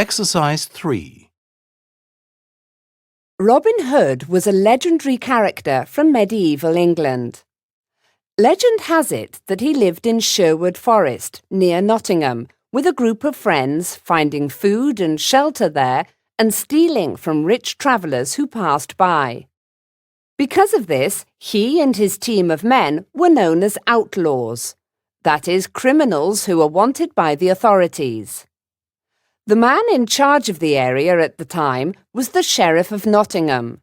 Exercise 3. Robin Hood was a legendary character from medieval England. Legend has it that he lived in Sherwood Forest, near Nottingham, with a group of friends, finding food and shelter there and stealing from rich travellers who passed by. Because of this, he and his team of men were known as outlaws, that is, criminals who were wanted by the authorities. The man in charge of the area at the time was the Sheriff of Nottingham,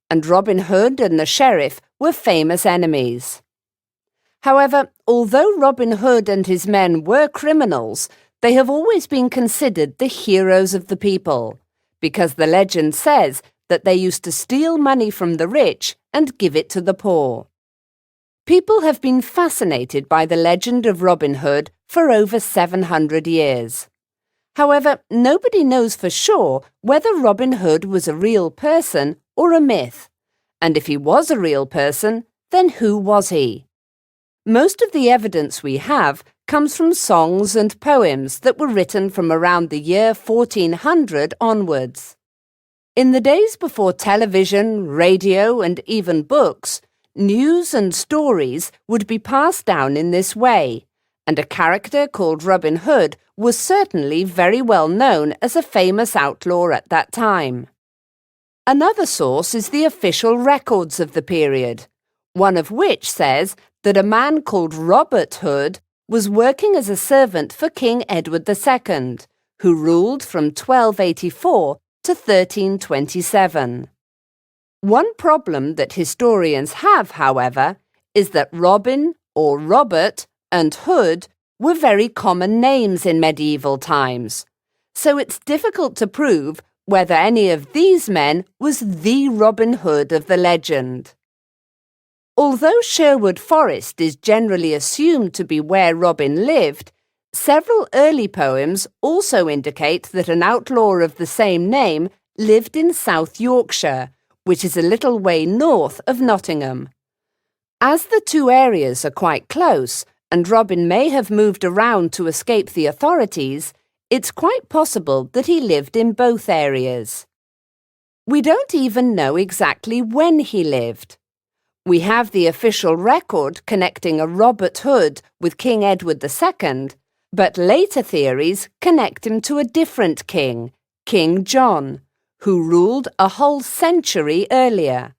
and Robin Hood and the Sheriff were famous enemies. However, although Robin Hood and his men were criminals, they have always been considered the heroes of the people, because the legend says that they used to steal money from the rich and give it to the poor. People have been fascinated by the legend of Robin Hood for over 700 years. However, nobody knows for sure whether Robin Hood was a real person or a myth, and if he was a real person, then who was he? Most of the evidence we have comes from songs and poems that were written from around the year 1400 onwards. In the days before television, radio, and even books, news and stories would be passed down in this way, and a character called Robin Hood was certainly very well known as a famous outlaw at that time. Another source is the official records of the period, one of which says that a man called Robert Hood was working as a servant for King Edward II, who ruled from 1284 to 1327. One problem that historians have, however, is that Robin or Robert and Hood were very common names in medieval times, so it's difficult to prove whether any of these men was the Robin Hood of the legend. Although Sherwood Forest is generally assumed to be where Robin lived, several early poems also indicate that an outlaw of the same name lived in South Yorkshire, which is a little way north of Nottingham. As the two areas are quite close, and Robin may have moved around to escape the authorities, it's quite possible that he lived in both areas. We don't even know exactly when he lived. We have the official record connecting a Robert Hood with King Edward II, but later theories connect him to a different king, King John, who ruled a whole century earlier.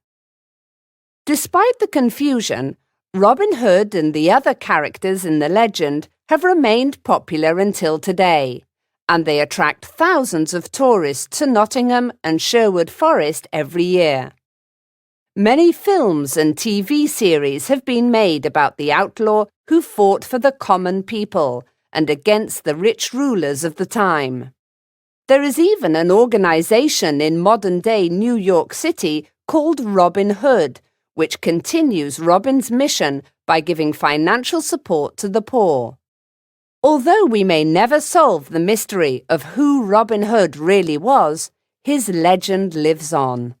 Despite the confusion, Robin Hood and the other characters in the legend have remained popular until today, and they attract thousands of tourists to Nottingham and Sherwood Forest every year. Many films and TV series have been made about the outlaw who fought for the common people and against the rich rulers of the time. There is even an organization in modern-day New York City called Robin Hood, which continues Robin's mission by giving financial support to the poor. Although we may never solve the mystery of who Robin Hood really was, his legend lives on.